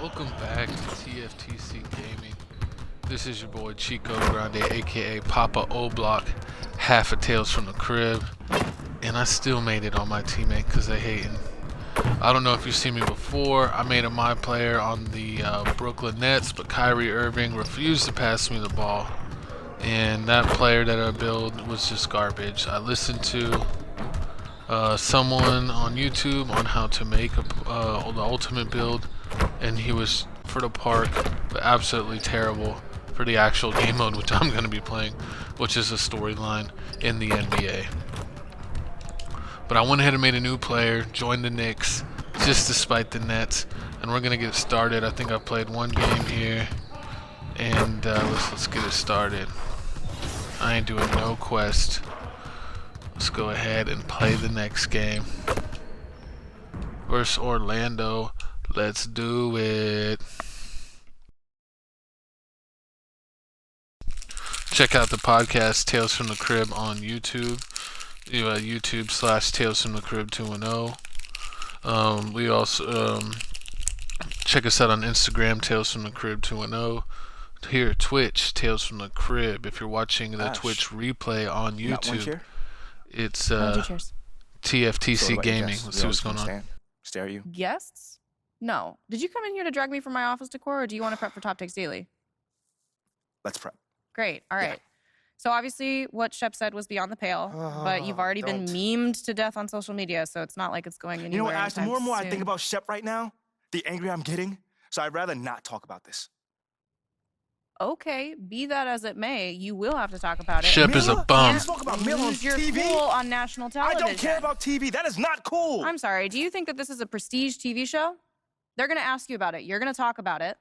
Welcome back to TFTC Gaming. This is your boy Chico Grande, aka Papa O-Block, half of Tales from the Crib, and I still made it on my teammate because they hating. I don't know if you've seen me before. I made a my player on the Brooklyn Nets, but Kyrie Irving refused to pass me the ball, and that player that I built was just garbage. I listened to someone on YouTube on how to make the ultimate build, and he was for the park, but absolutely terrible for the actual game mode, which I'm going to be playing, which is a storyline in the NBA. But I went ahead and made a new player, joined the Knicks, just despite the Nets, and we're going to get started. I think I played one game here, and let's get it started. I ain't doing no quest. Let's go ahead and play the next game. Versus Orlando. Let's do it. Check out the podcast Tales from the Crib on YouTube. YouTube/Tales from the Crib 210. We also check us out on Instagram, Tales from the Crib 210. Here at Twitch, Tales from the Crib. If you're watching the Twitch replay on YouTube, it's TFTC Gaming. Let's see what's going on. Stare at you. Guests? No. Did you come in here to drag me from my office decor, or do you want to prep for Top Takes Daily? Let's prep. Great. All right. Yeah. So obviously what Shep said was beyond the pale, but you've already been memed to death on social media, so it's not like it's going anywhere. You know what, Ash, the more and more I think about Shep right now, the angrier I'm getting, so I'd rather not talk about this. Okay, be that as it may, you will have to talk about it. Shep is a bum. Talk about Miller on Lose your TV? cool on national television. I don't care about TV. That is not cool. I'm sorry. Do you think that this is a prestige TV show? They're going to ask you about it. You're going to talk about it.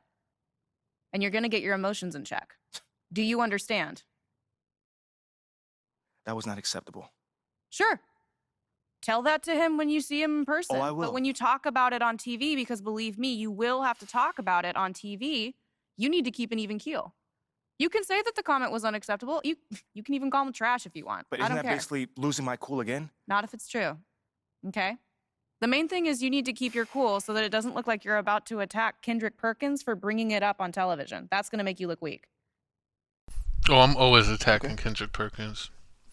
And you're going to get your emotions in check. Do you understand? That was not acceptable. Sure. Tell that to him when you see him in person. Oh, I will. But when you talk about it on TV, because believe me, you will have to talk about it on TV, you need to keep an even keel. You can say that the comment was unacceptable. You can even call him trash if you want. But I isn't don't that care. basically losing my cool again? Not if it's true. Okay? The main thing is you need to keep your cool so that it doesn't look like you're about to attack Kendrick Perkins for bringing it up on television. That's going to make you look weak. Oh, I'm always attacking Kendrick Perkins.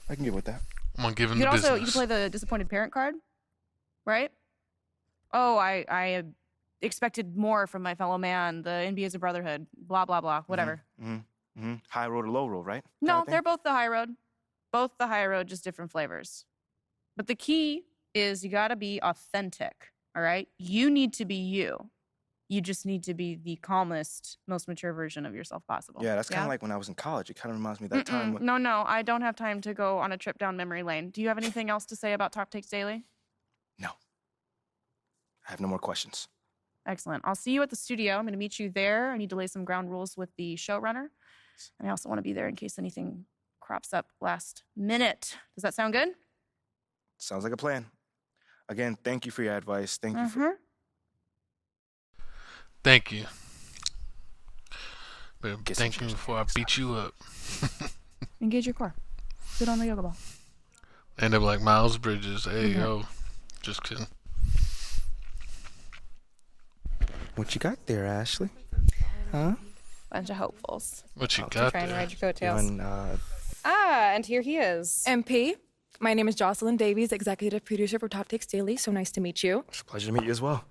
I can get with that. I'm gonna give him You the could also business. you could play the disappointed parent card, right? Oh, I expected more from my fellow man. The NBA is a brotherhood. Blah blah blah. Whatever. High road or low road, right? No, they're both the high road. Both the high road, just different flavors. But the key is you got to be authentic. All right, you need to be you. You just need to be the calmest, most mature version of yourself possible. Yeah, that's kind of like when I was in college. It kind of reminds me of that time. When... No, I don't have time to go on a trip down memory lane. Do you have anything else to say about Top Takes Daily? No. I have no more questions. Excellent. I'll see you at the studio. I'm going to meet you there. I need to lay some ground rules with the showrunner. And I also want to be there in case anything crops up last minute. Does that sound good? Sounds like a plan. Again, thank you for your advice. Thank you for... Thank you. But thank you before I beat you up. Engage your core. Sit on the yoga ball. End up like Miles Bridges. Hey, yo. Just kidding. What you got there, Ashley? Huh? Bunch of hopefuls. What you got Trying to there? ride your coattails. And, and here he is. MP, my name is Jocelyn Davies, executive producer for Top Takes Daily. So nice to meet you. It's a pleasure to meet you as well.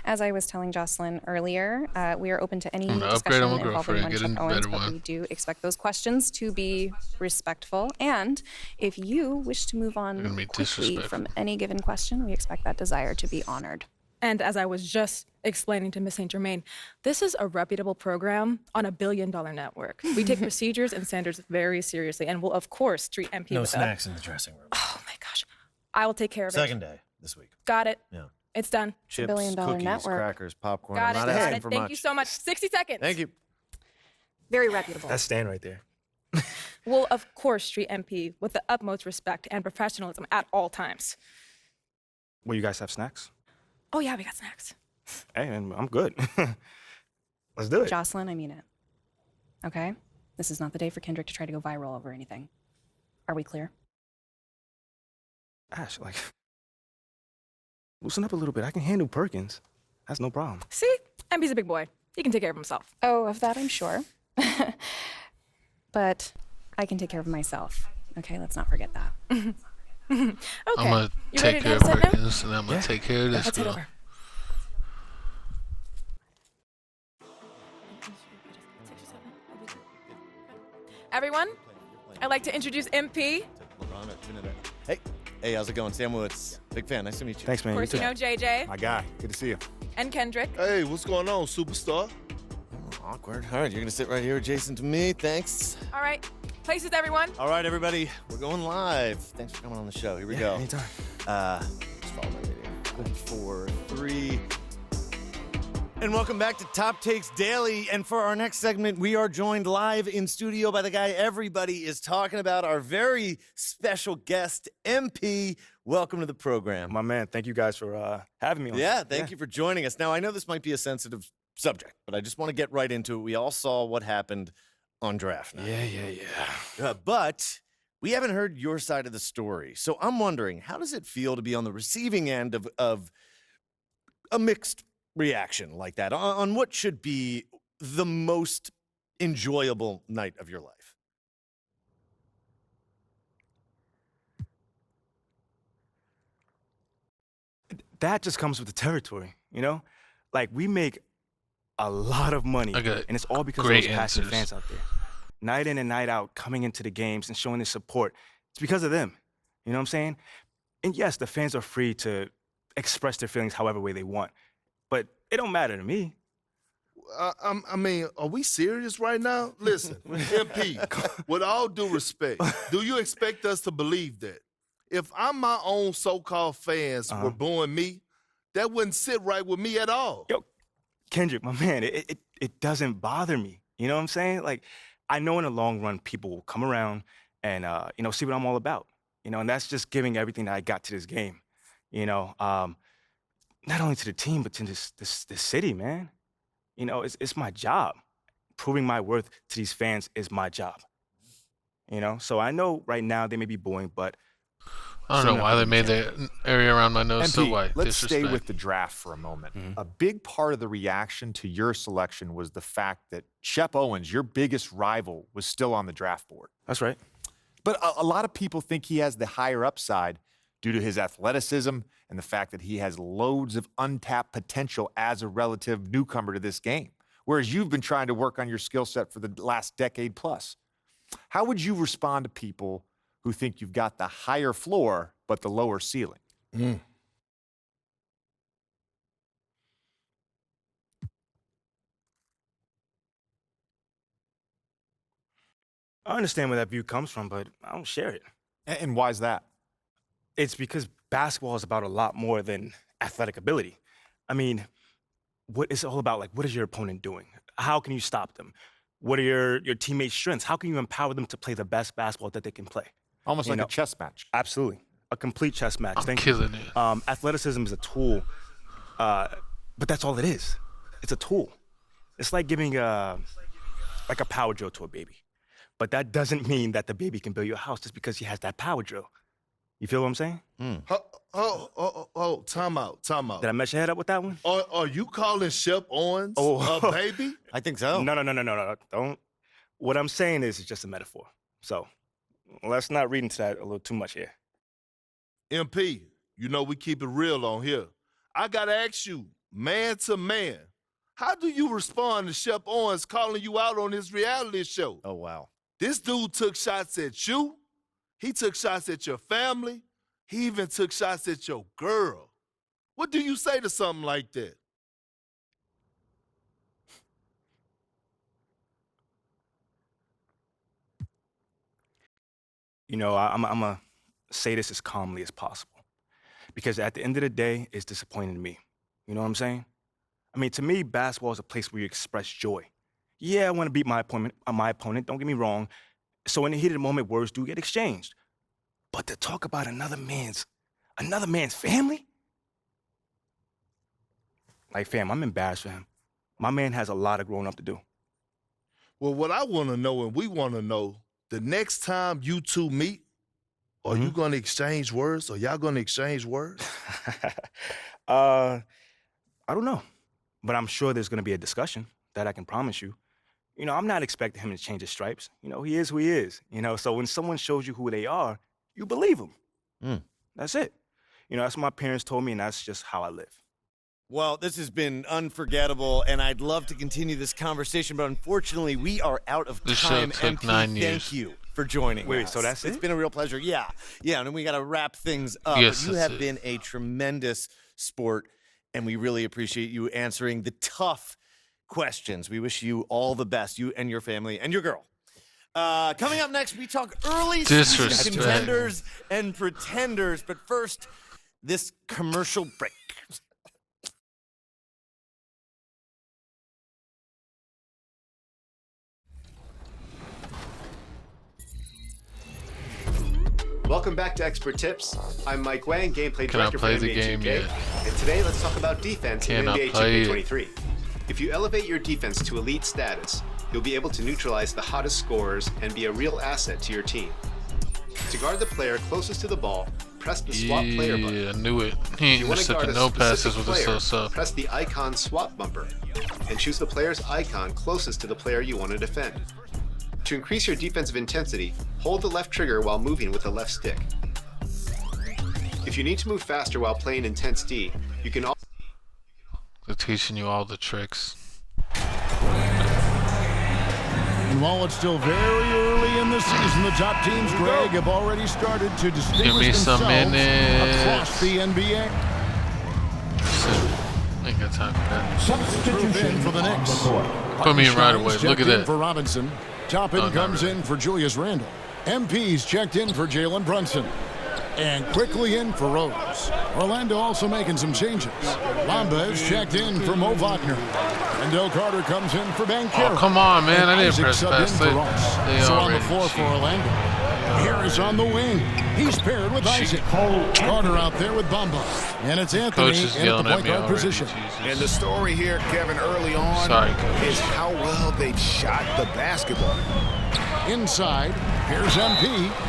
As I was telling Jocelyn earlier, we are open to any upgrade discussion on my involving girlfriend, one get Chuck a Owens, better but one. we do expect those questions to be respectful. And if you wish to move on gonna be quickly disrespectful. from any given question, we expect that desire to be honored. And as I was just explaining to Miss St. Germain, this is a reputable program on $1 billion network. We take procedures and standards very seriously and will, of course, treat MP No with snacks in the dressing room. Oh, my gosh. I will take care of it. Second day this week. Got it. Yeah. It's done. Chips, billion-dollar cookies, network. crackers, popcorn. Got I'm it. not Got asking it. for Thank much. you so much. 60 seconds. Thank you. Very reputable. That's Stan right there. Will, of course, treat MP with the utmost respect and professionalism at all times. Will you guys have snacks? Oh, yeah, we got snacks. Hey, and I'm good. Let's do it. Jocelyn, I mean it. Okay? This is not the day for Kendrick to try to go viral over anything. Are we clear? Ash, like, loosen up a little bit. I can handle Perkins. That's no problem. See? MP's a big boy. He can take care of himself. Oh, of that I'm sure. But I can take care of myself. Okay, let's not forget that. Okay. I'm gonna You ready take to care of have a sit now? Perkins, and I'm gonna take care of this Let's head girl. over. Everyone, I'd like to introduce MP. Hey, how's it going? Sam Woods. Big fan. Nice to meet you. Thanks, man. Of course, you know JJ My guy, good to see you. and Kendrick. Hey, what's going on, superstar? Awkward. All right, you're gonna sit right here adjacent to me. Thanks. All right, places, everyone. All right, everybody, we're going live. Thanks for coming on the show. Here we go. Anytime. Just follow my video. 4, 3. And welcome back to Top Takes Daily. And for our next segment, we are joined live in studio by the guy everybody is talking about, our very special guest, MP. Welcome to the program. My man, thank you guys for having me on. Yeah, thank you for joining us. Now, I know this might be a sensitive subject, but I just want to get right into it. We all saw what happened on draft night. Yeah. But we haven't heard your side of the story. So I'm wondering, how does it feel to be on the receiving end of a mixed reaction like that on what should be the most enjoyable night of your life? That just comes with the territory, you know? Like, we make a lot of money, I got and it's all because of great those passionate answers. fans out there. Night in and night out, coming into the games and showing their support. It's because of them. You know what I'm saying? And yes, the fans are free to express their feelings however way they want, but it don't matter to me. I mean, are we serious right now? Listen, MP, with all due respect, do you expect us to believe that? If I'm my own so-called fans were booing me, that wouldn't sit right with me at all. Yo, Kendrick, my man, it doesn't bother me. You know what I'm saying? Like, I know in the long run, people will come around and, see what I'm all about. You know, and that's just giving everything that I got to this game. You know, not only to the team, but to this city, man. You know, it's my job. Proving my worth to these fans is my job. You know, so I know right now they may be booing, but I don't know why they made the area around my nose so MP, white. let's stay Disrespect. with the draft for a moment. A big part of the reaction to your selection was the fact that Shep Owens, your biggest rival, was still on the draft board. that's right. But a lot of people think he has the higher upside due to his athleticism and the fact that he has loads of untapped potential as a relative newcomer to this game, whereas you've been trying to work on your skill set for the last decade plus. How would you respond to people who think you've got the higher floor but the lower ceiling? I understand where that view comes from, but I don't share it. And why's that? It's because basketball is about a lot more than athletic ability. I mean, what it's all about, like, what is your opponent doing? How can you stop them? What are your teammates' strengths? How can you empower them to play the best basketball that they can play? Almost You like know, a chess match. Absolutely. A complete chess match. I'm Thank you. killing it. Athleticism is a tool, but that's all it is. It's a tool. It's like giving a power drill to a baby. But that doesn't mean that the baby can build your house just because he has that power drill. You feel what I'm saying? Time out. Did I mess your head up with that one? Are you calling Shep Owens a baby? I think so. No. Don't. What I'm saying is it's just a metaphor. So let's not read into that a little too much here. MP, you know we keep it real on here. I gotta ask you, man to man, how do you respond to Shep Owens calling you out on his reality show? Oh, wow. This dude took shots at you. He took shots at your family. He even took shots at your girl. What do you say to something like that? You know, I'm going to say this as calmly as possible. Because at the end of the day, it's disappointing to me. You know what I'm saying? I mean, to me, basketball is a place where you express joy. Yeah, I want to beat my opponent, don't get me wrong. So in the heat of the moment, words do get exchanged. But to talk about another man's family? Like, fam, I'm embarrassed for him. My man has a lot of growing up to do. Well, what I want to know and we want to know, the next time you two meet, are you going to exchange words? Are y'all going to exchange words? I don't know. But I'm sure there's going to be a discussion. that I can promise you. You know, I'm not expecting him to change his stripes. You know, he is who he is. You know, so when someone shows you who they are, you believe them. That's it. You know, that's what my parents told me, and that's just how I live. Well, this has been unforgettable, and I'd love to continue this conversation, but unfortunately, we are out of This time. show took MP, 9 years. thank you for joining Wait, us. so that's It's it? been a real pleasure. Yeah, and then we got to wrap things up. Yes, but you that's have it. been a tremendous sport, and we really appreciate you answering the tough questions. We wish you all the best, you and your family and your girl. Coming up next, we talk early season Disrespect. contenders and pretenders, but first, this commercial break. Welcome back to Expert Tips. I'm Mike Wang, gameplay Cannot director play for the NBA game 2K. yet. And today, let's talk about defense in Cannot NBA play it. 2K23. If you elevate your defense to elite status, you'll be able to neutralize the hottest scorers and be a real asset to your team. To guard the player closest to the ball, press the swap player button. Yeah, I knew it. He If ain't you want to guard intercepting a no passes specific with a player, so-so. press the icon swap bumper and choose the player's icon closest to the player you want to defend. To increase your defensive intensity, hold the left trigger while moving with the left stick. If you need to move faster while playing intense D, you can also They're teaching you all the tricks. And while it's still very early in the season, the top teams, Greg, have already started to distinguish me some themselves minutes. across the NBA. Ain't got time for that. Substitution for the Knicks. Put me in right away. Shines Look checked at in that. for Robinson. Toppin Oh, not comes really. in for Julius Randle. MP's checked in for Jalen Brunson. And quickly in for Rose. Orlando also making some changes. Lamba is checked in for Mo Wagner. And Del Carter comes in for Banchero. Oh, come on, man. I And didn't Isaac press subbed pass. in for Ross. They So on the already floor for cheated. Orlando. Harris on the wing. He's paired with Isaac. Carter out there with Bamba. And it's Anthony Coach is in at the yelling at point me guard already. position. Jesus. And the story here, Kevin, early on Sorry, Coach. is how well they've shot the basketball. Inside, here's MP.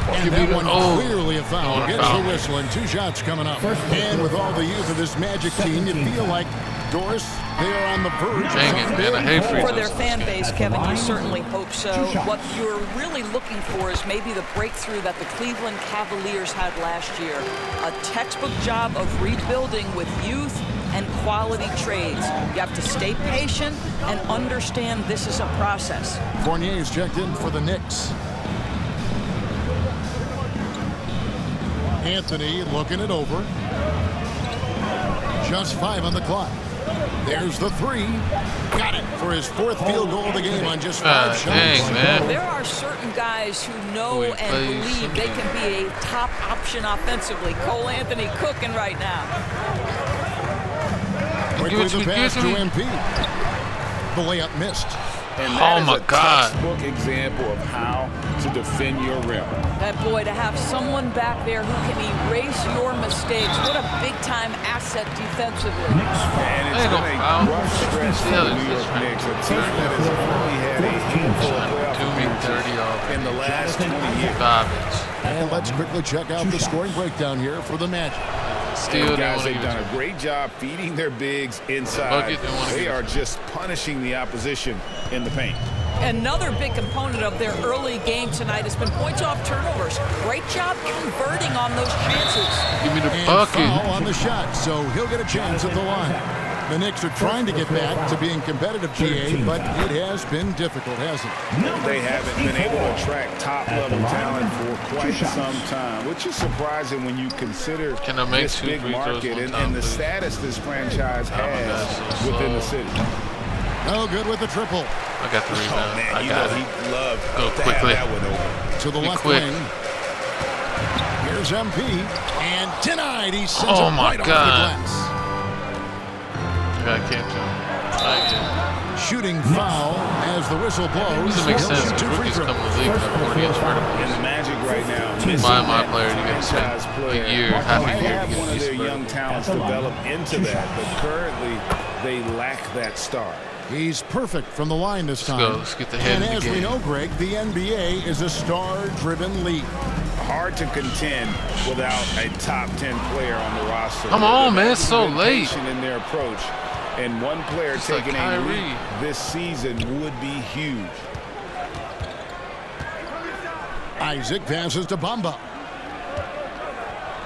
And Give me that the- one oh. clearly a foul. Oh, Gets the foul. whistle and 2 shots coming up. And with all the youth of this Magic team, you feel like, Doris, they are on the verge of Dang it, something man. I big. hate free For throws their in this fan game. base, Kevin, you certainly hope so. What you're really looking for is maybe the breakthrough that the Cleveland Cavaliers had last year. A textbook job of rebuilding with youth and quality trades. You have to stay patient and understand this is a process. Fournier's checked in for the Knicks. Anthony looking it over. Just 5 on the clock. There's the 3. Got it for his 4th field goal of the game on just 5 shots. Dang, man. There are certain guys who know Who he and plays believe they can be a top option offensively. Cole Anthony cooking right now. Quickly Give it to the me, pass give to it to me. MP. The layup missed. And Oh, that is my a God. textbook example of how to defend your rim. That boy, to have someone back there who can erase your mistakes. What a big-time asset defensively. And it's Ain't no been foul. a rough stretch for Yeah, the it's New York just right. Knicks, a team that has only had a handful of playoff Do me dirty appearances already. in the last 20 years. Garbage. And let's quickly check out the scoring breakdown here for the Magic. Still And didn't guys, want to they've give done it a to me. great job feeding their bigs inside. Bucket, didn't wanna They give it are to just punishing the opposition in the paint. Another big component of their early game tonight has been points off turnovers. Great job converting on those chances. Give me the And bucket. foul on the shot, so he'll get a chance at the line. The Knicks are trying to get back to being competitive, GA, but it has been difficult, hasn't it? They haven't been able to attract top-level talent for quite some time, which is surprising when you consider Can I make this 2 big free throws market one and, time, the please? status this franchise Oh, my God, has so within the slow. city. No good with the triple. I got the Oh, rebound. man, I you got know it. he'd love Go to quickly. have that one over. To the Be left quick. wing. Here's MP. And denied. He sends Oh, it my right off God. the glass. I can't do it. Shooting foul as the whistle blows. Doesn't make He'll sense. shoot 2 free Rookies throws. come in the league and have 40 against verticals. And the Magic right now, missing Buy my that player, you gotta spend franchise a player. year, half a Might year to have get one of these their young verticals. talents develop into that, but currently they lack that star. He's perfect from the line this Let's time. go. Let's get the head And of the as we game. know, Greg, the NBA is a star-driven league. Hard to contend without a top 10 player on the roster. Come on, man, it's so late. In their approach And one player Just taking like a Kyrie. lead this season would be huge. Isaac passes to Bamba.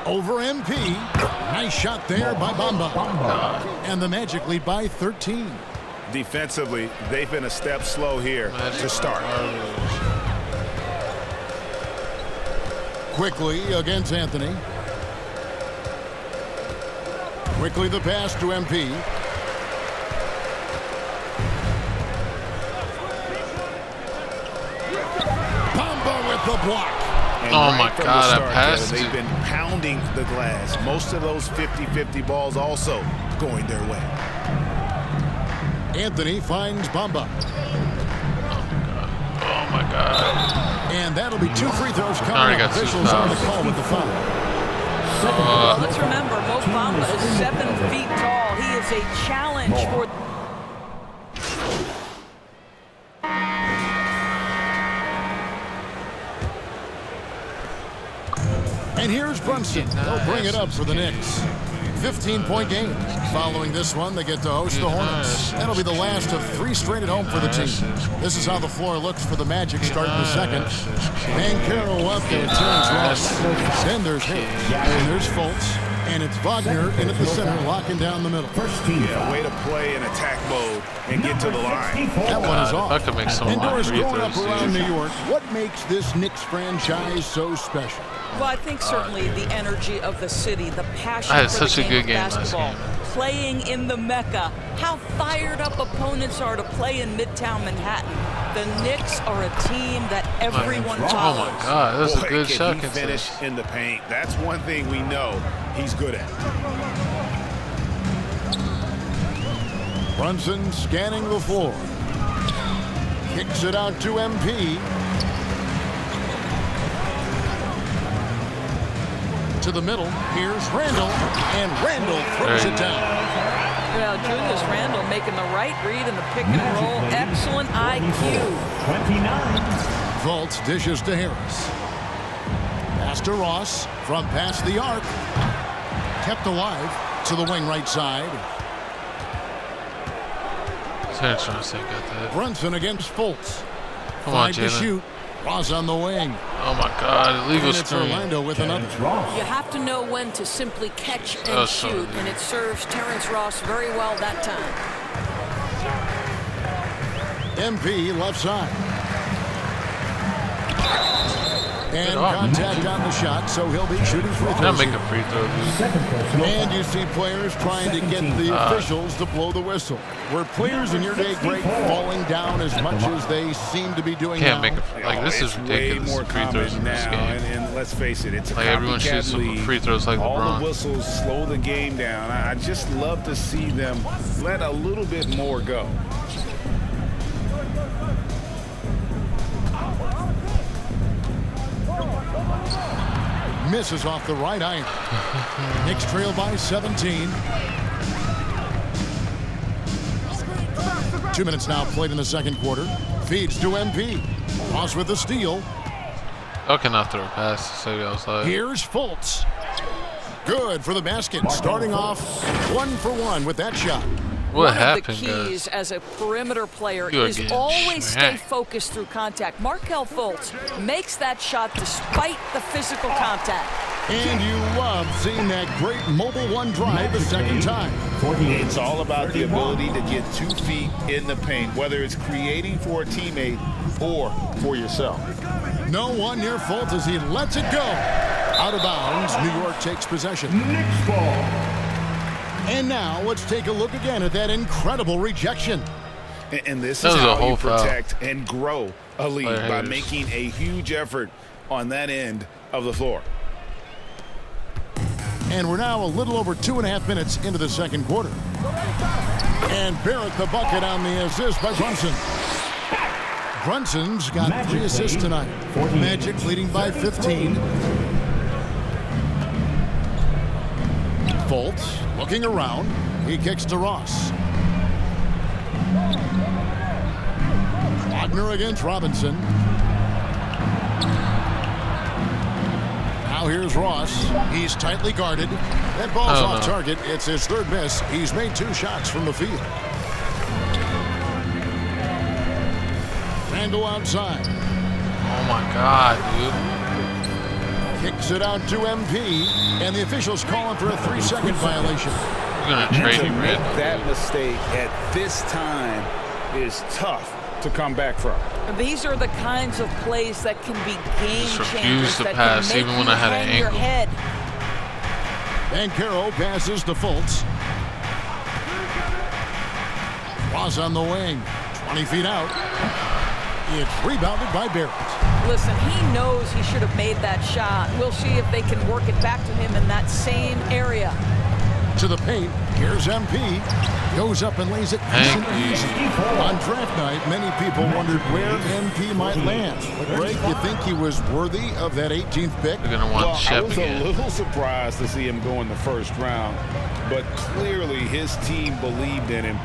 Over MP. Nice shot there by Bamba. And the Magic lead by 13. Defensively, they've been a step slow here to start. Quickly against Anthony. Quickly the pass to MP. Bamba with the block. And Oh right my from the God, I start, passed Kevin, it. they've been pounding the glass. Most of those 50-50 balls also going their way. Anthony finds Bamba. Oh my God. And that'll be 2 free throws Already coming up. got 2 Officials on the fouls. call with the foul. Let's remember, Mo Bamba is 7 feet tall. He is a challenge for... And here's Brunson. They'll bring it up for the Knicks. 15-point game. Following this one, they get to host the Hornets. That'll be the last of 3 straight at home for the team. This is how the floor looks for the Magic starting the second. Banchero up there, Terrence Ross. Then there's Harris. And there's Fultz. And it's Wagner in at the center, locking down the middle. Yeah, way to play in attack mode and get to the line. That one is off. I could make some Indoors free growing up throws, around dude. New York, what makes this Knicks franchise so special? Well, I think certainly the energy of the city, the passion I had for such the a game good of game last basketball, game. playing in the Mecca, how fired up opponents are to play in Midtown Manhattan. The Knicks are a team that everyone Oh follows. my God, that was a Boy, good can shot. he finish in the paint. That's one thing we know he's good at. Brunson scanning the floor. Kicks it out to MP. To the middle. Here's Randall. And Randall throws it down. Well, Julius Randle making the right read in the pick and roll. Excellent IQ. 29. Fultz dishes to Harris. Pass to Ross from past the arc. Kept alive to the wing right side. Terrence Ross ain't got that. Brunson against Fultz. Come on, 5 to Jalen. shoot. Ross on the wing. Oh my God, illegal And it's screen. Orlando with another. You have to know when to simply catch and Oh, sorry. shoot, and it serves Terrence Ross very well that time. MP left side. And Good arm. contact on the shot, so he'll be shooting free Not throws. make a free throw, dude. And you see players trying to get the officials to blow the whistle. Were players in your day great falling down as much as they seem to be doing Can't now? make a like this is It's ridiculous. way more the free throws common in this now, game. and let's face it, it's a Like everyone copycat shoots some league. free throws like All LeBron. the whistles slow the game down. I just love to see them let a little bit more go. Misses off the right iron. Knicks trail by 17. 2 minutes now played in the second quarter. Feeds to MP. Ross with the steal. I cannot throw a pass. Say outside. Here's Fultz. Good for the basket. Starting off 1 for 1 with that shot. What One happened, of the keys as a perimeter player You are is getting always stay smacked. focused through contact. Markelle Fultz makes that shot despite the physical contact. And you love seeing that great mobile one drive the second time. It's all about the ability to get 2 feet in the paint, whether it's creating for a teammate or for yourself. No one near Fultz as he lets it go. Out of bounds, New York takes possession. Knicks ball. And now let's take a look again at that incredible rejection. And this That is was a how whole you foul. protect and grow a lead Player by haters. making a huge effort on that end of the floor. And we're now a little over 2.5 minutes into the second quarter. And Barrett the bucket on the assist by Brunson. Brunson's got 3 assists tonight. Magic leading by 15. Fultz looking around. He kicks to Ross. Wagner against Robinson. Now Now here's Ross. He's tightly guarded. That ball's off target. It's his third miss. He's made 2 shots from the field. Randall outside. Oh my God, dude. Kicks it out to MP, and the officials call him for a 3-second violation. You're gonna trade To him, make Randall. that mistake at this time is tough to come back from. These are the kinds of plays that can be game Just refuse changers to that pass, can make even when you I had an hang your ankle. head. Banchero passes to Fultz. Ross on the wing, 20 feet out. It's rebounded by Barrett. Listen, he knows he should have made that shot. We'll see if they can work it back to him in that same area. To the paint, here's MP. Goes up and lays it nice and easy. On draft night, many people wondered where MP might land. But Greg, you think he was worthy of that 18th pick? They're gonna want Well, I Shep was again. a little surprised to see him go in the first round, but clearly his team believed in him,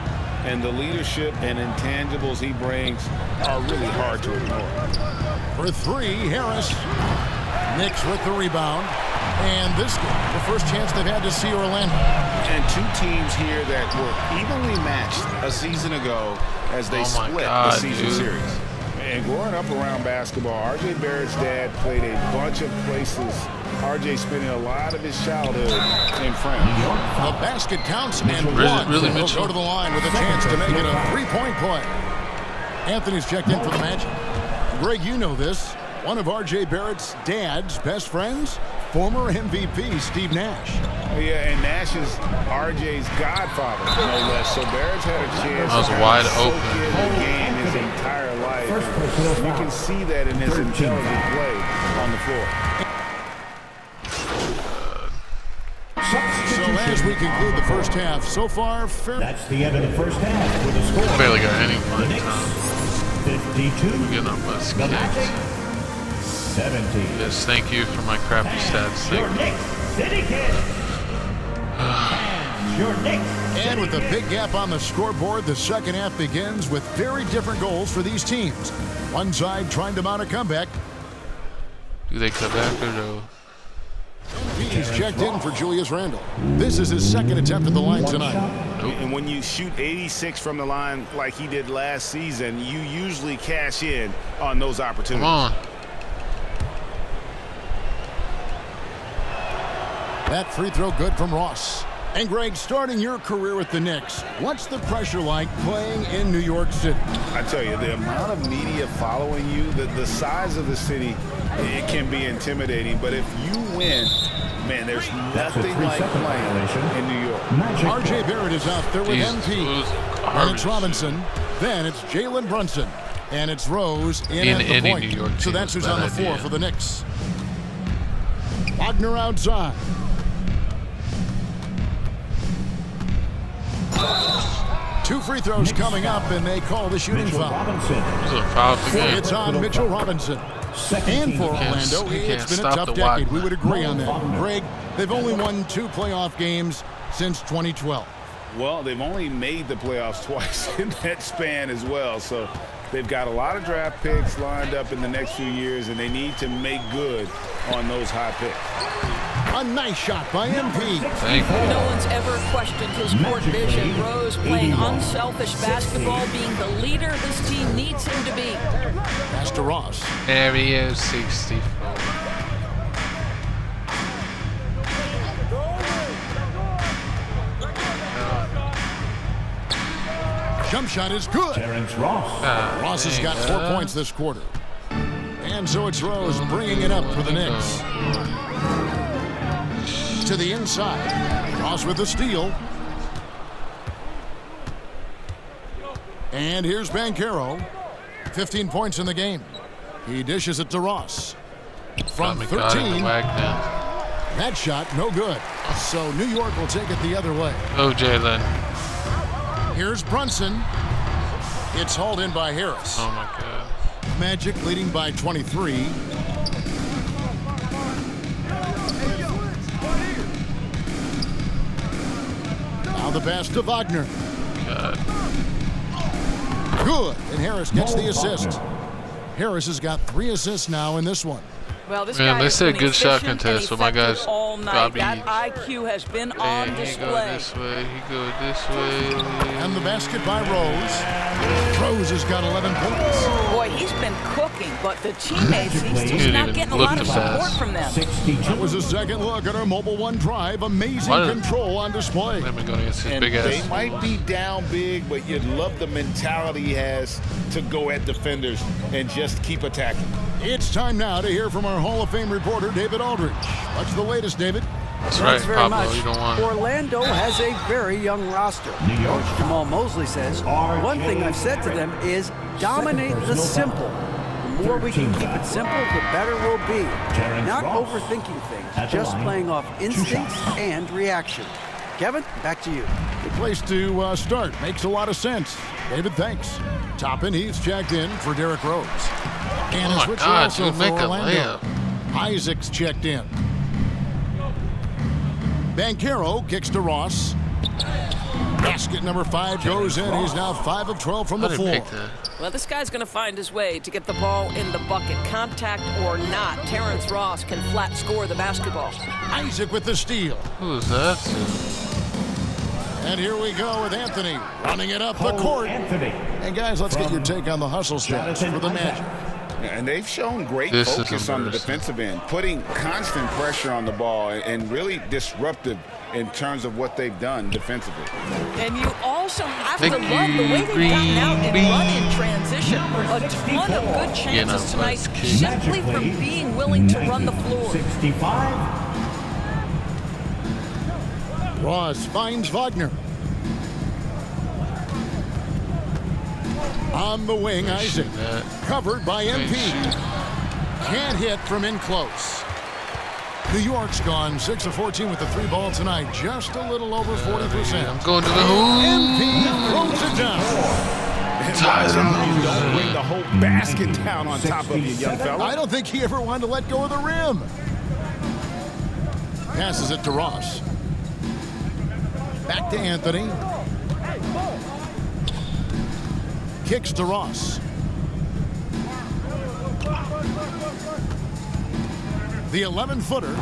and the leadership and intangibles he brings are really hard to ignore. For 3, Harris. Knicks with the rebound. And this game, the first chance they've had to see Orlando. And 2 teams here that were evenly matched a season ago as they split the season series. And growing up around basketball, R.J. Barrett's dad played a bunch of places. R.J. spending a lot of his childhood in France. The basket counts and Really, one will Mitchell? go to the line with a chance to make it a 3-point play. Anthony's checked in for the Magic. Greg, you know this. One of R.J. Barrett's dad's best friends, former MVP Steve Nash. Yeah, and Nash is R.J.'s godfather, no less. So Barrett's had a chance I was to wide soak open. in the game his entire life. And you can see that in his intelligent play on the floor. So as we conclude the first half, so far, fair. That's the end of the first half with a score. Barely got any The playing Knicks, time. 52. We're getting our butts The kicked. Magic, 17. Yes, thank you for my crappy stats. Your Thank you. Knicks, City Kid. And your Knicks. And with a big gap on the scoreboard, the second half begins with very different goals for these teams. One side trying to mount a comeback. Do they come back or no? He's checked in for Julius Randle. This is his second attempt at the line tonight. And when you shoot 86 from the line like he did last season, you usually cash in on those opportunities. Come on. That free throw good from Ross. And Greg, starting your career with the Knicks, what's the pressure like playing in New York City? I tell you, the amount of media following you, the size of the city, it can be intimidating. But if you win, man, there's nothing like playing in New York. R.J. Barrett is out there with MP. And it's Robinson. Then it's Jalen Brunson. And it's Rose in at the any point. New York So team that's is who's a on the bad floor idea. for the Knicks. Wagner outside. Two free throws coming up, and they call the shooting foul. This is a foul for game. It's on Mitchell Robinson. And for Orlando, it's been a tough decade. We would agree on that. Greg, they've only won 2 playoff games since 2012. Well, they've only made the playoffs twice in that span as well. So they've got a lot of draft picks lined up in the next few years, and they need to make good on those high picks. A nice shot by MP. No one's ever questioned his court vision. Rose playing unselfish basketball, being the leader this team needs him to be. Pass to Ross. There he is, 64. Jump shot is good. Terrence Ross. Ross has got 4 points this quarter. And so it's Rose bringing it up for the Knicks. To the inside. Ross with the steal. And here's Banchero. 15 points in the game. He dishes it to Ross. From 13. That shot, no good. So New York will take it the other way. Oh, Jalen. Here's Brunson. It's hauled in by Harris. Oh, my God. Magic leading by 23. Now the pass to Wagner. God. Good. And Harris gets the assist. Harris has got 3 assists now in this one. Well, this Man, guy they has said been good shot efficient contest, and so my effective guys all gotta night. be. That IQ has been on He go display. this way. He go this way. And the basket by Rose. Rose has got 11 points. Boy, he's been cooking, but the teammates, he's He just didn't not even getting a look lot the of support pass. from them. That was a second look at our Mobile One drive. Amazing Why did- control on display. Let me go against his And big they ass. might be down big, but you'd love the mentality he has to go at defenders and just keep attacking. It's time now to hear from our Hall of Fame reporter, David Aldridge. What's the latest, David? That's right, Thanks very Pablo. much. You don't want. Orlando has a very young roster. Coach Jamal Mosley says, one thing I've said to them is dominate the simple. The more we can keep it simple, the better we'll be. Not overthinking things, just playing off instincts and reaction. Kevin, back to you. Good place to start. Makes a lot of sense. David, thanks. Toppin, he's checked in for Derrick Rose. And Oh a my switcher God, also dude, for make a Orlando. Isaac's checked in. Banchero kicks to Ross. Basket number 5 goes in. He's now 5 of 12 from the floor. Well, this guy's going to find his way to get the ball in the bucket. Contact or not, Terrence Ross can flat score the basketball. Isaac with the steal. Who is that? And here we go with Anthony running it up the court. And guys, let's get your take on the hustle stats for the Magic. And they've shown great This is focus on the embarrassing. defensive end, putting constant pressure on the ball and really disruptive in terms of what they've done defensively. And you also have Thank to love the way they've gotten out and run in transition. A ton of good chances tonight simply from being willing to run the floor. 65. Ross finds Wagner. On the wing, Isaac. Covered by MP. Can't hit from in close. New York's gone 6 of 14 with the 3 ball tonight. Just a little over 40%. I'm going to the hoop. MP throws it down. You don't bring the whole basket down on top of you, young fella. I don't think he ever wanted to let go of the rim. Passes it to Ross. Back to Anthony. Kicks to Ross. The 11-footer.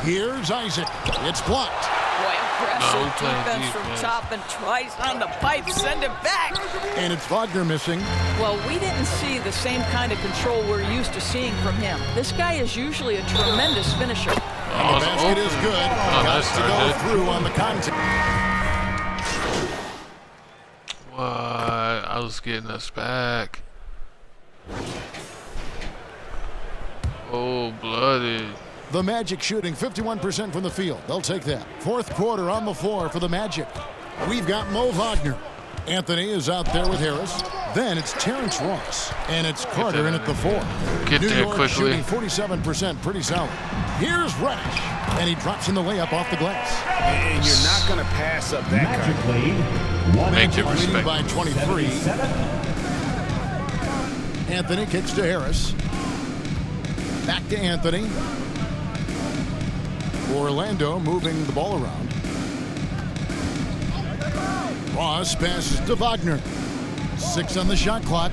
Here's Isaac. It's blocked. Boy, impressive No play defense from defense. top and tries on the pipe, send it back. And it's Wagner missing. Well, we didn't see the same kind of control we're used to seeing from him. This guy is usually a tremendous finisher. And the basket is good. Got that's to not go good. through on the contact. What? I was getting us back. Oh, bloody. The Magic shooting 51% from the field. They'll take that. Fourth quarter on the floor for the Magic. We've got Mo Wagner. Anthony is out there with Harris. Then it's Terrence Ross. And it's Carter in at the 4. Get New there York quickly. shooting 47%. Pretty solid. Here's Reddish. And he drops in the layup off the glass. And you're not going to pass up that Magic kind. lead. Thank you, Leading respect. by 23. 77. Anthony kicks to Harris. Back to Anthony. Orlando moving the ball around. Ross passes to Wagner. 6 on the shot clock.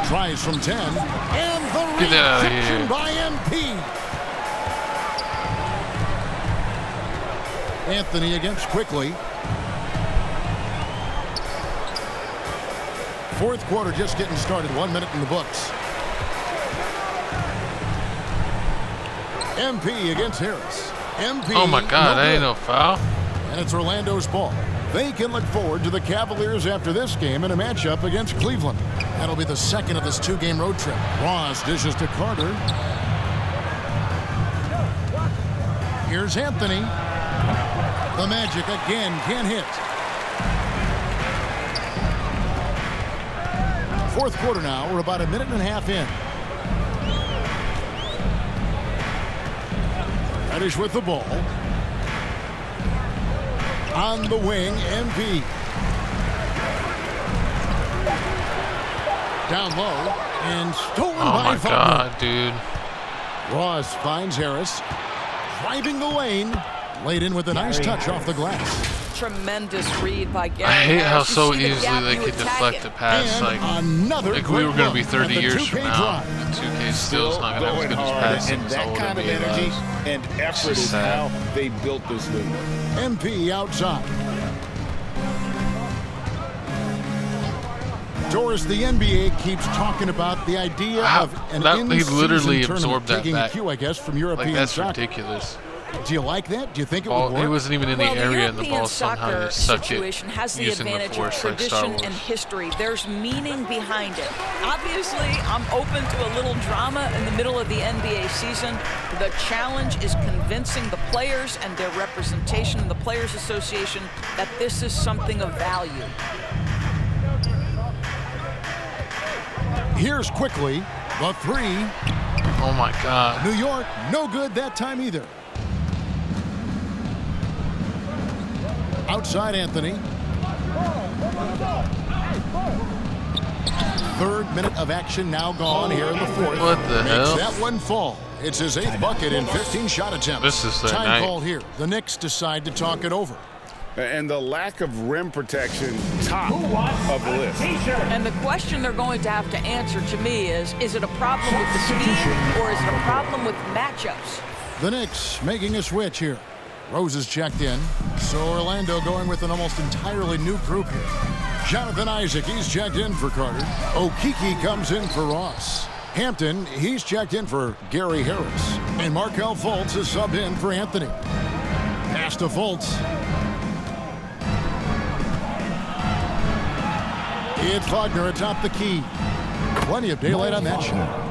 Tries from 10. And the Get that out of rejection here. by MP. Anthony against Quickly. Fourth quarter just getting started. 1 minute in the books. MP against Harris. MP. Oh my God, no that ain't good. no foul. And it's Orlando's ball. They can look forward to the Cavaliers after this game in a matchup against Cleveland. That'll be the second of this 2-game road trip. Ross dishes to Carter. Here's Anthony. The Magic again can't hit. Fourth quarter now. We're about a minute and a half in. Reddish with the ball. On the wing, MP. Down low and stolen Oh by my Wagner. God, dude. Ross finds Harris. Driving the lane. Laid in with a nice touch off the glass. tremendous read by Gary I hate how Harris. You so see the easily gap, they you could attack deflect it. the pass. Like we were going to be 30 years from now, and 2K still is not going to have as good as passing. And It's that all kind of gonna be energy us. and effort It's is sad. how they built this league. MP outside. Doris, the NBA keeps talking about the idea of an He literally in-season absorbed tournament, that taking a back. cue, I guess, from European Like that's soccer. ridiculous. Do you like that? Do you think it Ball, would work? he wasn't even in the area, and the European ball somehow soccer just sucked it, situation has the using the advantage of force like Star tradition Wars. and history. There's meaning behind it. Obviously, I'm open to a little drama in the middle of the NBA season. The challenge is convincing the players and their representation in the Players Association that this is something of value. Here's quickly the three. Oh my God. New York, no good that time either. Outside Anthony. Third minute of action now gone here in the fourth. What the Makes hell? that one fall. It's his 8th bucket in 15 shot attempts. This is their Time night. call here. The Knicks decide to talk it over. And the lack of rim protection, top of the list. And the question they're going to have to answer to me is it a problem with the scheme or is it a problem with matchups? The Knicks making a switch here. Rose is checked in. So Orlando going with an almost entirely new group here. Jonathan Isaac, he's checked in for Carter. Okeke comes in for Ross. Hampton, he's checked in for Gary Harris. And Markelle Fultz is subbed in for Anthony. Pass to Fultz. It's Wagner atop the key. Plenty of daylight on that shot.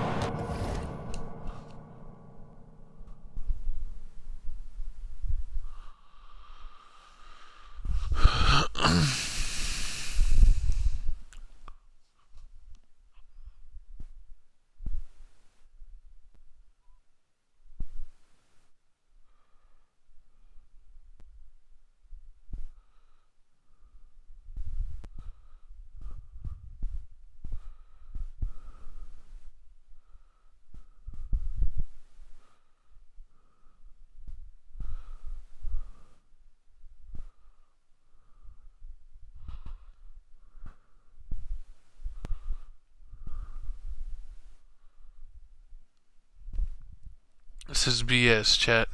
This is BS, chat.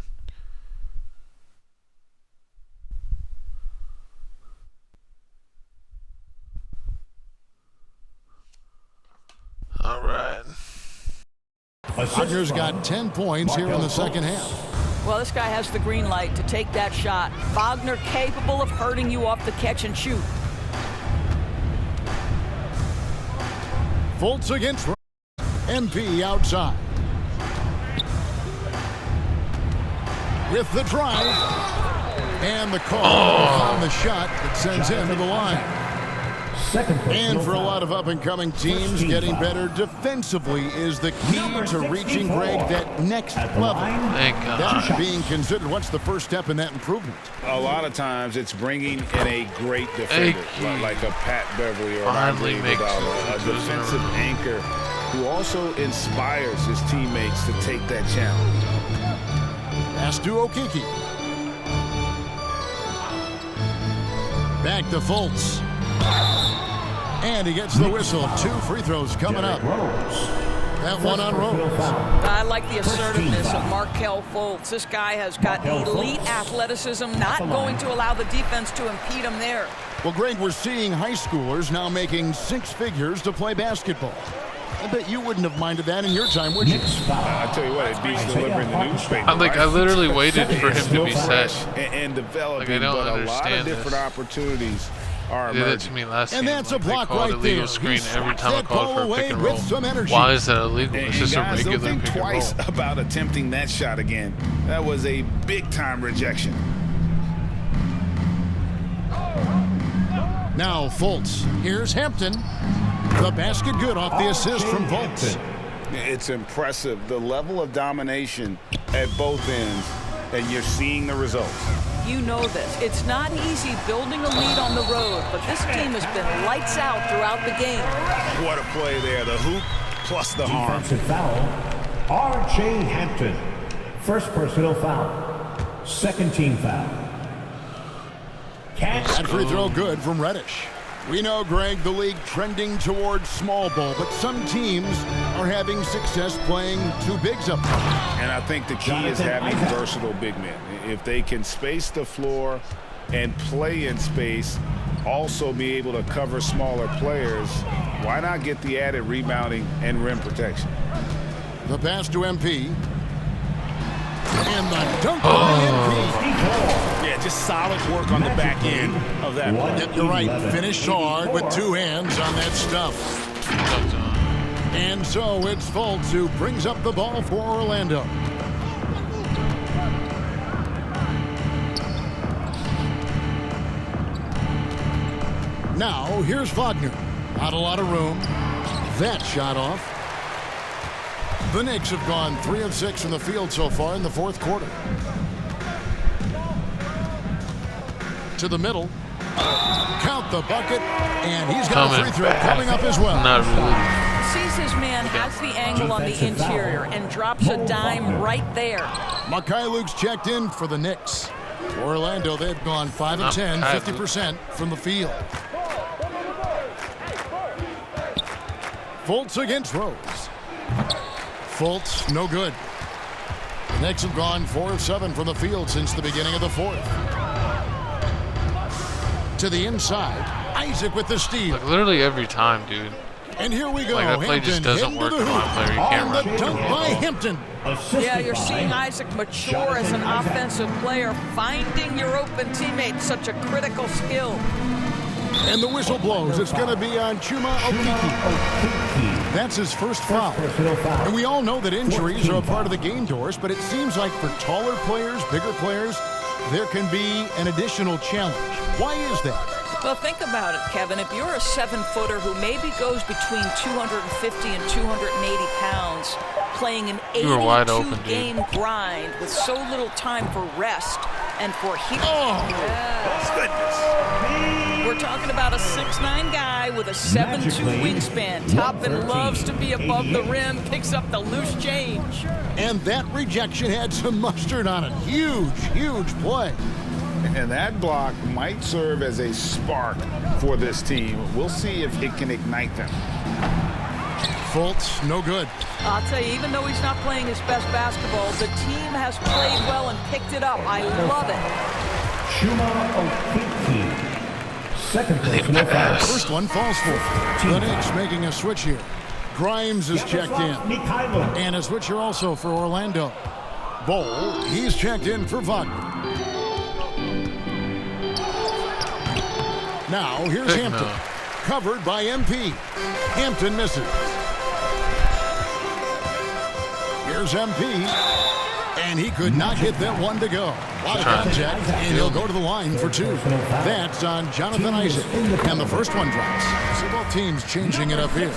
All right. Wagner's got 10 points here in the second half. Well, this guy has the green light to take that shot. Wagner capable of hurting you off the catch and shoot. Fultz against MP outside. With the drive and the call on the shot that sends him to the line. And for a lot of up-and-coming teams, getting better defensively is the key to reaching, Greg, that next level. Thank God. That being considered, what's the first step in that improvement? A lot of times it's bringing in a great defender, like a Pat Beverly or an Finally Andre makes Iguodala, a it. defensive anchor who also inspires his teammates to take that challenge. Pass to Okeke. Back to Fultz. And he gets the whistle. 2 free throws coming up. That one on Rose. I like the assertiveness of Markelle Fultz. This guy has got elite athleticism, not going to allow the defense to impede him there. Well, Greg, we're seeing high schoolers now making 6 figures to play basketball. I bet you wouldn't have minded that in your time, would you? I tell you what, it beats delivering the newspaper. I literally waited for him to be set. And developing, Like, I don't but a lot of understand different this. opportunities are They did it emerging. to me last And game. that's Like, a block they called right illegal there. screen He every slaps time I that called ball for a away pick and with roll. some energy. Why is that illegal? And It's just a guys, don't regular think pick and roll. twice about attempting that shot again. That was a big-time rejection. Now Fultz. Here's Hampton. The basket good off the assist from Fultz. It's impressive, the level of domination at both ends, and you're seeing the results. You know this. It's not easy building a lead on the road, but this team has been lights out throughout the game. What a play there, the hoop plus the harm. Defensive foul, R.J. Hampton. First personal foul. Second team foul. That free throw good from Reddish. We know, Greg, the league trending towards small ball, but some teams are having success playing two bigs up there. And I think the key is having versatile big men. If they can space the floor and play in space, also be able to cover smaller players, why not get the added rebounding and rim protection? The pass to MP. And the dunk by MP. Yeah, just solid work on the back end of that. You're right. Finished hard with two hands on that stuff. And so it's Fultz who brings up the ball for Orlando. Now, here's Wagner. Not a lot of room. That shot off. The Knicks have gone 3 of 6 from the field so far in the fourth quarter. To the middle. Count the bucket. And he's got a free throw coming up as well. Not really. Sees his man, has the angle on the interior, and drops a dime right there. Luke's checked in for the Knicks. Orlando, they've gone 5 of 10, 50% from the field. Fultz against Rose. Fultz, no good. The Knicks have gone 4 of 7 from the field since the beginning of the fourth. To the inside, Isaac with the steal. Like literally every time, dude. And here we go. Like that play just doesn't work for my player. You can't run. The dunk by Hampton. Yeah, you're seeing Isaac mature as an offensive player, finding your open teammate, such a critical skill. And the whistle blows. It's going to be on Chuma Okeke. That's his first foul. And we all know that injuries are a part of the game, Doris, but it seems like for taller players, bigger players, there can be an additional challenge. Why is that? Well, think about it, Kevin. If you're a 7-footer who maybe goes between 250 and 280 pounds, playing an 82-game grind with so little time for rest and for heat. Yes. Goodness. We're talking about a 6'9" guy with a 7'2" wingspan. Toppin loves to be above the rim, picks up the loose change. And that rejection had some mustard on it. Huge, huge play. And that block might serve as a spark for this team. We'll see if it can ignite them. Fultz, no good. I'll tell you, even though he's not playing his best basketball, the team has played well and picked it up. I love it. Chuma Okeke. Second personal foul. First one falls for. The Knicks making a switch here. Grimes is checked in. And a switch here also for Orlando. Bowl, he's checked in for Wagner. Now, here's Hampton. Covered by MP. Hampton misses. Here's MP. And he could not get that one to go. A lot of contact, and he'll go to the line for 2. That's on Jonathan Isaac. And the first one drops. So both teams changing it up here.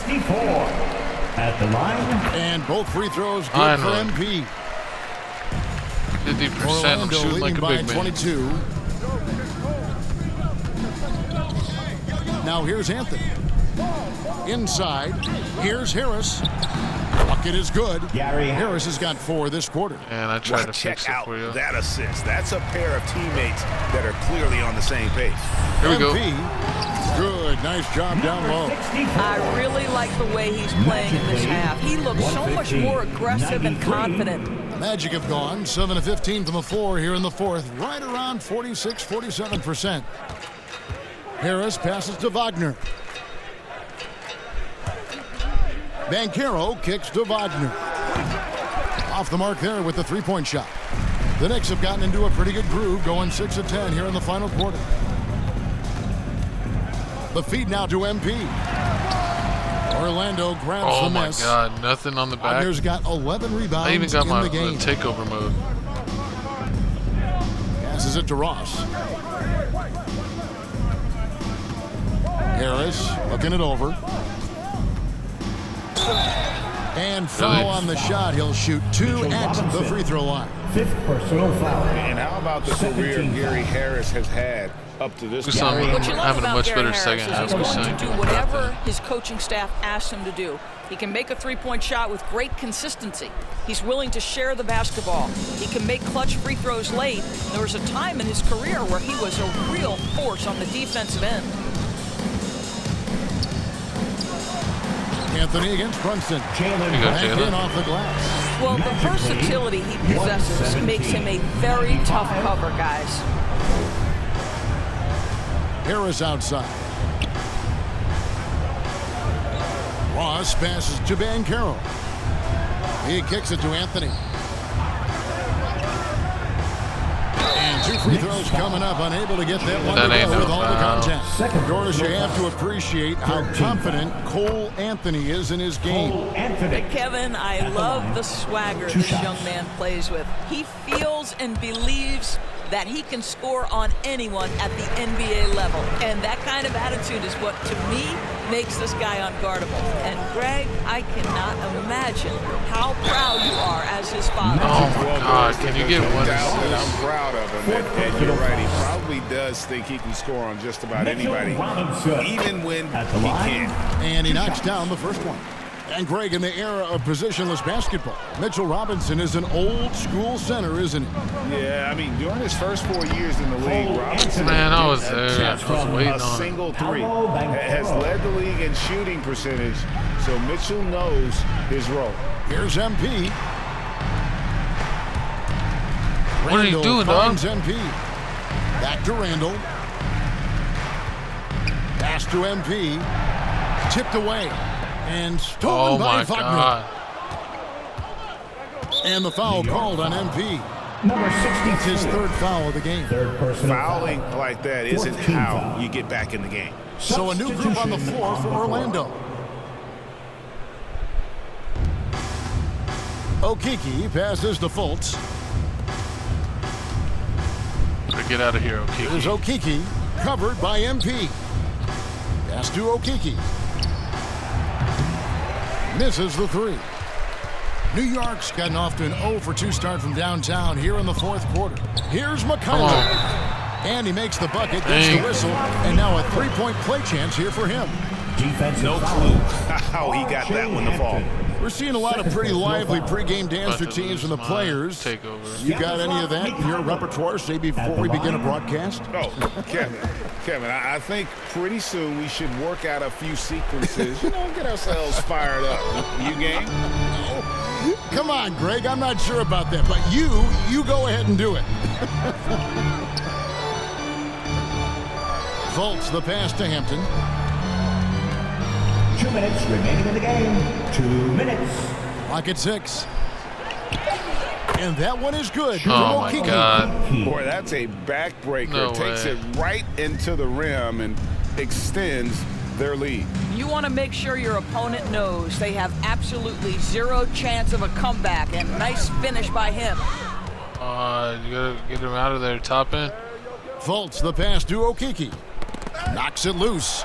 At the line. And both free throws good for MP. 50%. I'm shooting like a big man. 22. Now here's Anthony. Inside, here's Harris. Bucket is good. Harris has got 4 this quarter. And I tried to fix it for you. That assist. That's a pair of teammates that are clearly on the same page. Here we go. Good. Nice job down low. I really like the way he's playing in this half. He looks so much more aggressive and confident. Magic have gone 7 of 15 from the floor here in the fourth. Right around 46, 47%. Harris passes to Wagner. Banchero kicks to Wagner. Off the mark there with the three-point shot. The Knicks have gotten into a pretty good groove, going 6 of 10 here in the final quarter. The feed now to MP. Orlando grabs the miss. Oh my God, nothing on the back. Wagner's got 11 rebounds I even got my in the game. takeover mode. Passes it to Ross. Harris looking it over. And foul on the shot. He'll shoot 2 at the free throw line. 5th personal foul. And how about the career Gary Harris has had up to this We saw point. him What you love having a about much Gary better Harris second is half. he's We going saw him to do doing whatever nothing. his coaching staff asks him to do. He can make a three-point shot with great consistency. He's willing to share the basketball. He can make clutch free throws late. There was a time in his career where he was a real force on the defensive end. Anthony against Brunson. Back in off the glass. Well, the versatility he possesses makes him a very tough cover, guys. Harris outside. Ross passes to Banchero. He kicks it to Anthony. And 2 free throws coming up, unable to get that one That to ain't go no with all the foul. contact. Doris, you have to appreciate how confident Cole Anthony is in his game. Kevin, I love the swagger this young man plays with. He feels and believes that he can score on anyone at the NBA level. And that kind of attitude is what, to me, makes this guy unguardable. And Greg, I cannot imagine how proud you are as his father. Oh my God, can you get one doubt that assist? I'm proud of him. And you're right, he probably does think he can score on just about anybody, even when he can't. And he knocks down the first one. And Greg, in the era of positionless basketball, Mitchell Robinson is an old school center, isn't he? Yeah, I mean, during his first 4 years in the league, Robinson Man, I was has there. I was waiting a on it. single three, has led the league in shooting percentage, so Mitchell knows his role. Here's MP. What are you Randall doing, dog? finds MP. Back to Randall. Pass to MP. Tipped away. And stolen Oh by my Wagner. God. And the foul called on MP. Number 62. It's his third foul of the game. Third personal Fouling foul. like that isn't 14 how foul. you get back in the game. So a new group on the floor for Orlando. Okiki passes to Fultz. Get out of here, Here's okay. Okiki, covered by MP. Pass to Okiki. Misses the three. New York's gotten off to an 0 for 2 start from downtown here in the fourth quarter. Here's McCullough. And he makes the bucket, gets the whistle, and now a three-point play chance here for him. Defensive No clue how he got that one to fall. We're seeing a lot of pretty lively pregame dance routines from the players. You got any of that in your repertoire, say, before we begin a broadcast? Oh, Kevin, I think pretty soon we should work out a few sequences, get ourselves fired up. You game? Come on, Greg, I'm not sure about that, but you go ahead and do it. Fultz, the pass to Hampton. 2 minutes remaining in the game. 2 minutes. Clock at 6. And that one is good. Oh my God. Boy, that's a backbreaker. No Takes way. it right into the rim and extends their lead. You want to make sure your opponent knows they have absolutely zero chance of a comeback, and nice finish by him. You gotta get him out of there, top end. Fultz, the pass to Okiki. Knocks it loose.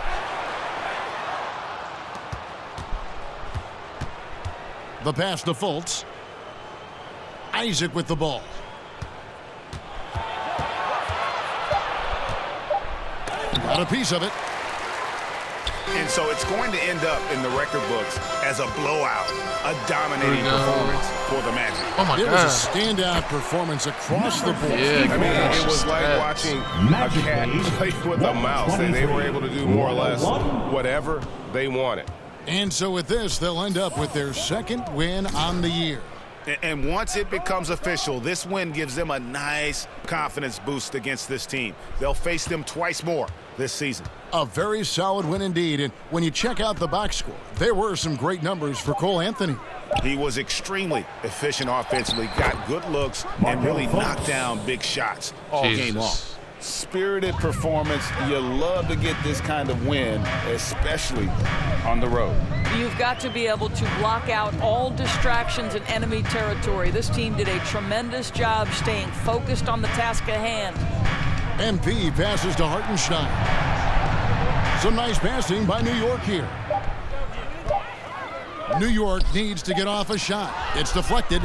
The pass to Fultz. Isaac with the ball. Got a piece of it. And so it's going to end up in the record books as a blowout, a dominating performance for the Magic. Oh my It God. was a standout performance across the board. Yeah, I mean, it was like stats. watching a cat play with a mouse. They were able to do more or less whatever they wanted. And so with this, they'll end up with their second win on the year. And once it becomes official, this win gives them a nice confidence boost against this team. They'll face them twice more this season. A very solid win indeed. And when you check out the box score, there were some great numbers for Cole Anthony. He was extremely efficient offensively, got good looks, and really knocked down big shots all game long. Spirited performance. You love to get this kind of win, especially on the road. You've got to be able to block out all distractions in enemy territory. This team did a tremendous job staying focused on the task at hand. MP passes to Hartenstein. Some nice passing by New York here. New York needs to get off a shot. It's deflected.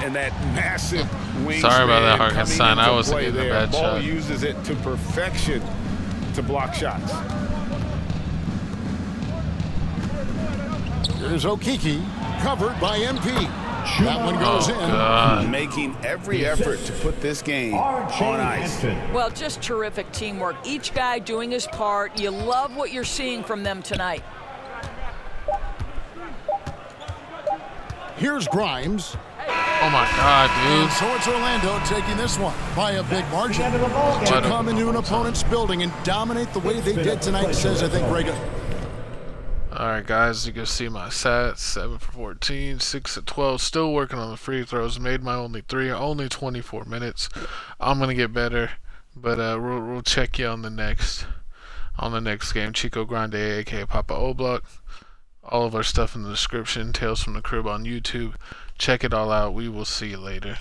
And that massive wingspan. Sorry about that, Hartenstein. coming I into wasn't play getting a there. bad Ball shot. uses it to perfection to block shots. Here's Okiki, covered by MP. That one goes in. Making every effort to put this game on ice. Well, just terrific teamwork. Each guy doing his part. You love what you're seeing from them tonight. Here's Grimes. Oh my God, dude. And so it's Orlando taking this one by a big margin. To come into an opponent's building and dominate the way they did tonight, says, I think, Reagan. All right, guys, you can see my stats: 7 for 14, 6 of 12. Still working on the free throws. Made my only 3, only 24 minutes. I'm gonna get better, but we'll check you on the next game. Chico Grande, aka Papa O'Block. All of our stuff in the description. Tales from the Crib on YouTube. Check it all out. We will see you later.